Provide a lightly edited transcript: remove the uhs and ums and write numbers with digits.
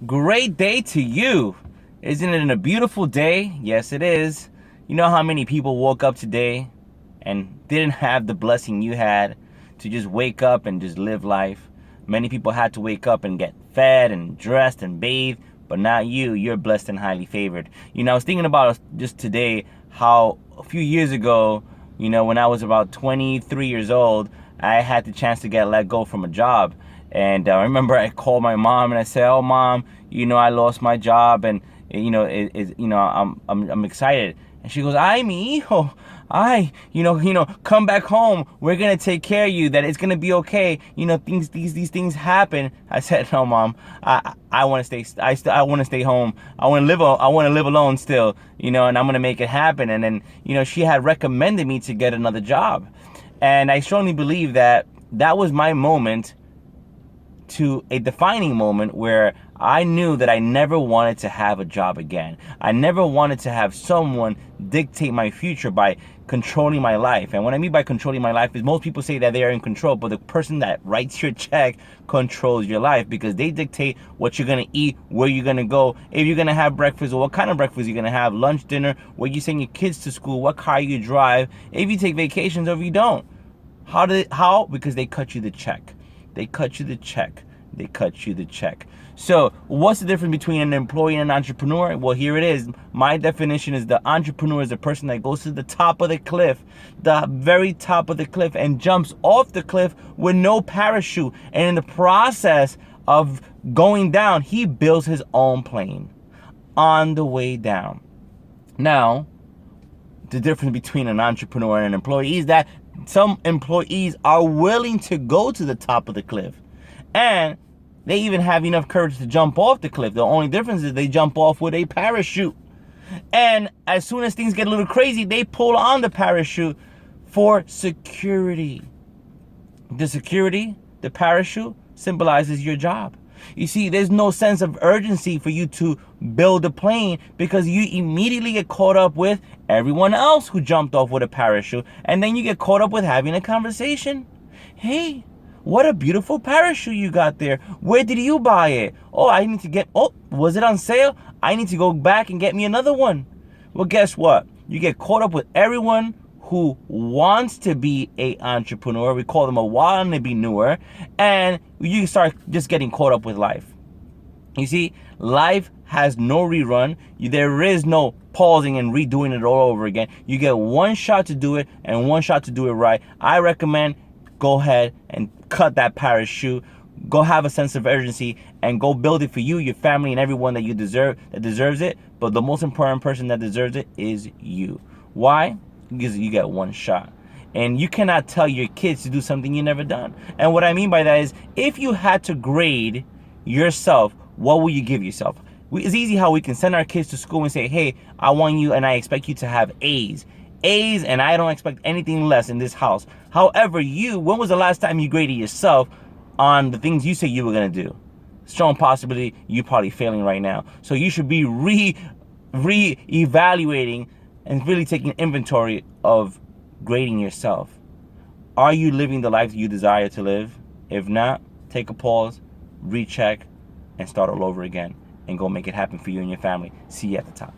Great day to you. Isn't it a beautiful day? Yes, it is. You know how many people woke up today and didn't have the blessing you had to just wake up and just live life? Many people had to wake up and get fed and dressed and bathed, but not you. You're blessed and highly favored. I was thinking about just today how a few years ago, when I was about 23 years old, I had the chance to get let go from a job. And I remember I called my mom and I said, "Oh, mom, I lost my job, and I'm excited." And she goes, "Ay, mi hijo, ay, come back home. We're gonna take care of you. That it's gonna be okay. These things happen." I said, "No, mom, I want to stay. I want to stay home. I want to live. I want to live alone still. And I'm gonna make it happen." And then she had recommended me to get another job, and I strongly believe that that was my moment, to a defining moment where I knew that I never wanted to have a job again. I never wanted to have someone dictate my future by controlling my life. And what I mean by controlling my life is, most people say that they are in control, but the person that writes your check controls your life, because they dictate what you're gonna eat, where you're gonna go, if you're gonna have breakfast or what kind of breakfast you're gonna have, lunch, dinner, where you send your kids to school, what car you drive, if you take vacations or if you don't. How? Because they cut you the check. They cut you the check. They cut you the check. So what's the difference between an employee and an entrepreneur? Well, here it is. My definition is the entrepreneur is the person that goes to the top of the cliff, the very top of the cliff, and jumps off the cliff with no parachute. And in the process of going down, he builds his own plane on the way down. Now, the difference between an entrepreneur and an employee is that some employees are willing to go to the top of the cliff, and they even have enough courage to jump off the cliff. The only difference is they jump off with a parachute. And as soon as things get a little crazy, they pull on the parachute for security. The parachute symbolizes your job. You see, there's no sense of urgency for you to build a plane, because you immediately get caught up with everyone else who jumped off with a parachute. And then you get caught up with having a conversation. "Hey, what a beautiful parachute you got there. Where did you buy it? Oh, was it on sale? I need to go back and get me another one." Well, guess what? You get caught up with everyone who wants to be a entrepreneur. We call them a wannabe-newer. And you start just getting caught up with life. You see, life has no rerun. There is no pausing and redoing it all over again. You get one shot to do it, and one shot to do it right. I recommend go ahead and cut that parachute. Go have a sense of urgency and go build it for you, your family, and everyone that deserves it. But the most important person that deserves it is you. Why? Because you get one shot. And you cannot tell your kids to do something you never done. And what I mean by that is, if you had to grade yourself, what will you give yourself? It's easy how we can send our kids to school and say, "Hey, I want you and I expect you to have A's. A's, and I don't expect anything less in this house." However, when was the last time you graded yourself on the things you say you were going to do? Strong possibility you're probably failing right now. So you should be re-evaluating and really taking inventory of grading yourself. Are you living the life you desire to live? If not, take a pause, recheck, and start all over again, and go make it happen for you and your family. See you at the top.